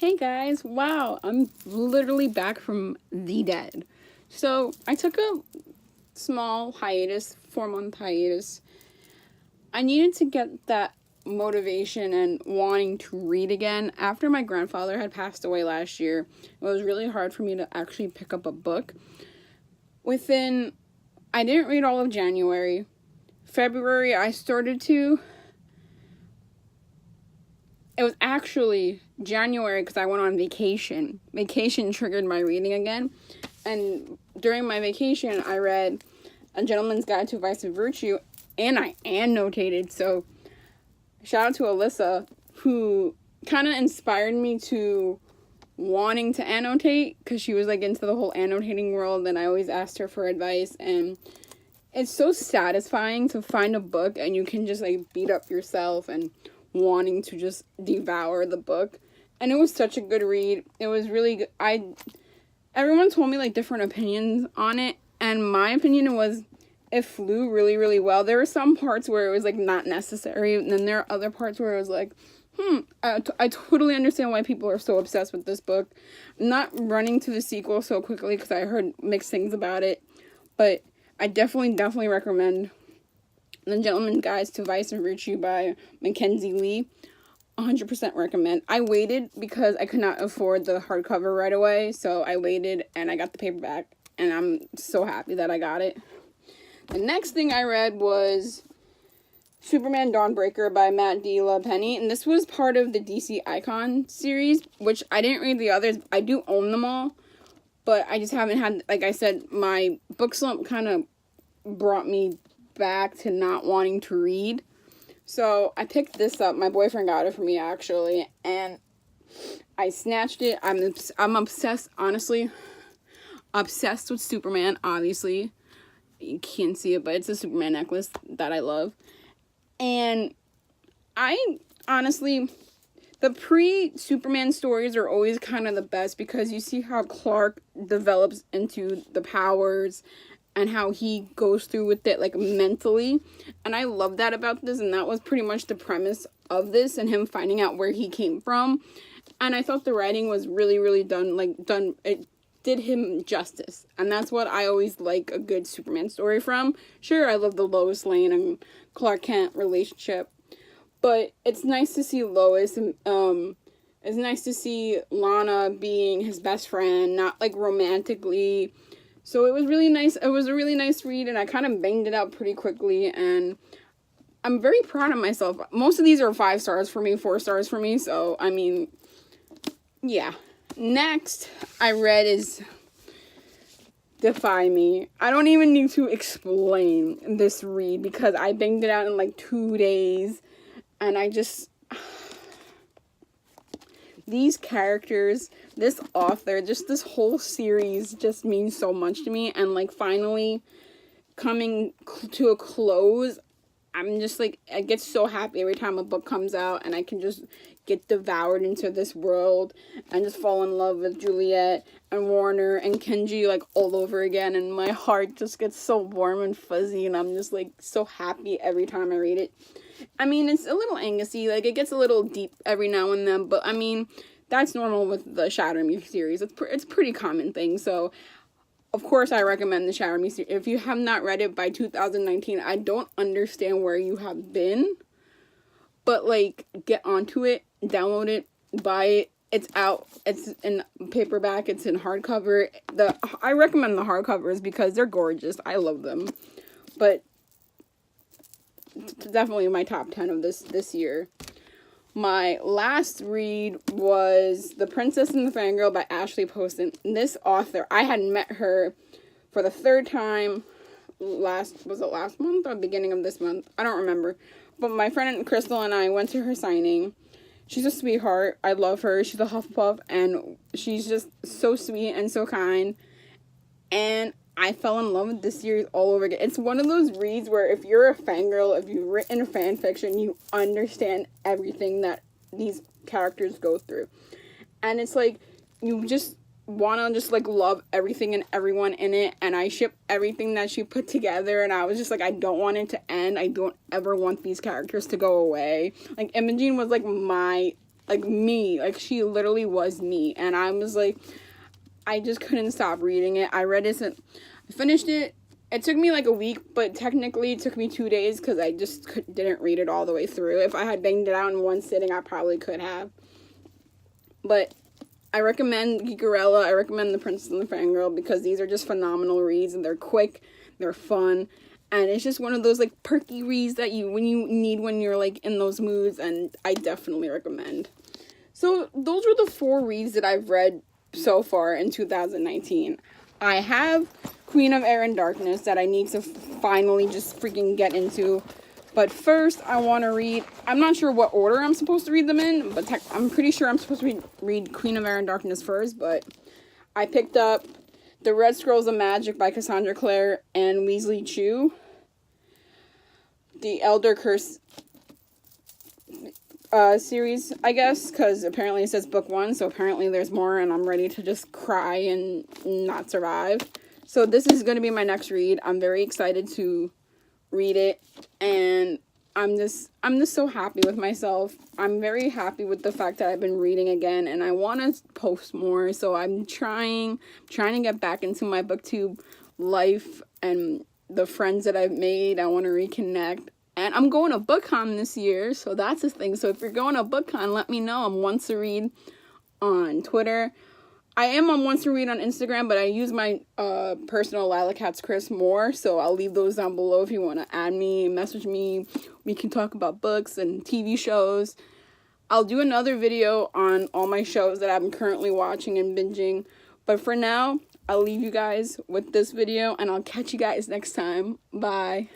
Hey guys, wow, I'm literally back from the dead. So I took a small hiatus, 4-month hiatus. I needed to get that motivation and wanting to read again. After my grandfather had passed away last year, it was really hard for me to actually pick up a book. I didn't read all of January. February, I started to. It was actually January because I went on vacation. Vacation triggered my reading again. And during my vacation, I read A Gentleman's Guide to Vice and Virtue, and I annotated. So, shout out to Alyssa, who kind of inspired me to wanting to annotate, because she was like into the whole annotating world, and I always asked her for advice. And it's so satisfying to find a book and you can just like beat up yourself and wanting to just devour the book. And it was such a good read. It was really good. Everyone told me like different opinions on it, and my opinion was it flew really, really well. There were some parts where it was like not necessary, and then there are other parts where it was like, I totally understand why people are so obsessed with this book. I'm not running to the sequel so quickly because I heard mixed things about it, but I definitely recommend The Gentleman's Guide to Vice and Virtue by Mackenzie Lee. 100% recommend. I waited because I could not afford the hardcover right away, so I waited and I got the paperback, and I'm so happy that I got it. The next thing I read was Superman Dawnbreaker by Matt D. LaPenny, and this was part of the DC Icon series, which I didn't read the others. I do own them all, but I just haven't had, like I said, my book slump kind of brought me back to not wanting to read. So I picked this up. My boyfriend got it for me, actually, and I snatched it. I'm obsessed, honestly. Obsessed with Superman, obviously. You can't see it, but it's a Superman necklace that I love. And I, honestly, the pre-Superman stories are always kind of the best because you see how Clark develops into the powers and how he goes through with it, like, mentally. And I love that about this, and that was pretty much the premise of this, and him finding out where he came from. And I thought the writing was really, really done, it did him justice. And that's what I always like a good Superman story from. Sure, I love the Lois Lane and Clark Kent relationship, but it's nice to see Lois, and it's nice to see Lana being his best friend, not, like, romantically. So it was really nice. It was a really nice read, and I kind of banged it out pretty quickly, and I'm very proud of myself. Most of these are 5 stars for me, 4 stars for me, so, I mean, yeah. Next I read is Defy Me. I don't even need to explain this read because I banged it out in like 2 days, and these characters, this author, just this whole series just means so much to me. And like finally coming to a close, I'm just like, I get so happy every time a book comes out and I can just get devoured into this world and just fall in love with Juliet and Warner and Kenji like all over again, and my heart just gets so warm and fuzzy, and I'm just like so happy every time I read it. I mean, it's a little angusty, like it gets a little deep every now and then, but I mean, that's normal with the Shatter Me series. It's a pretty common thing, so of course I recommend the Shatter Me series. If you have not read it by 2019, I don't understand where you have been, but like, get onto it, download it, buy it. It's out. It's in paperback. It's in hardcover. I recommend the hardcovers because they're gorgeous. I love them. But it's definitely my top 10 of this year. My last read was The Princess and the Fangirl by Ashley Poston. This author, I had met her for the 3rd time was it last month or beginning of this month? I don't remember. But my friend Crystal and I went to her signing. She's a sweetheart. I love her. She's a Hufflepuff, and she's just so sweet and so kind. And I fell in love with this series all over again. It's one of those reads where if you're a fangirl, if you've written fan fiction, you understand everything that these characters go through. And it's like, you just want to just like love everything and everyone in it, and I ship everything that she put together, and I was just like, I don't want it to end. I don't ever want these characters to go away. Like, Imogen was like my like me. Like, she literally was me. And I was like, I just couldn't stop reading it. I read it, I finished it. It took me like a week, but technically it took me 2 days because I just didn't read it all the way through. If I had banged it out in one sitting, I probably could have. But I recommend Geekerella. I recommend The Princess and the Fangirl because these are just phenomenal reads, and they're quick, they're fun, and it's just one of those like perky reads that you need when you're like in those moods, and I definitely recommend. So those were the 4 reads that I've read so far in 2019. I have Queen of Air and Darkness that I need to finally just freaking get into. But first, I want to read, I'm not sure what order I'm supposed to read them in, but I'm pretty sure I'm supposed to read Queen of Air and Darkness first, but I picked up The Red Scrolls of Magic by Cassandra Clare and Weasley Chu, the Elder Curse series, I guess, because apparently it says book 1, so apparently there's more, and I'm ready to just cry and not survive. So this is going to be my next read. I'm very excited to read it, and I'm just so happy with myself. I'm very happy with the fact that I've been reading again, and I want to post more, so I'm trying to get back into my booktube life and the friends that I've made. I want to reconnect, and I'm going to BookCon this year, so that's the thing. So if you're going to BookCon, let me know. I'm Once to Read on Twitter. I am on Once to Read on Instagram, but I use my personal Lila Cats Chris more, so I'll leave those down below if you want to add me, message me. We can talk about books and TV shows. I'll do another video on all my shows that I'm currently watching and binging, but for now, I'll leave you guys with this video, and I'll catch you guys next time. Bye.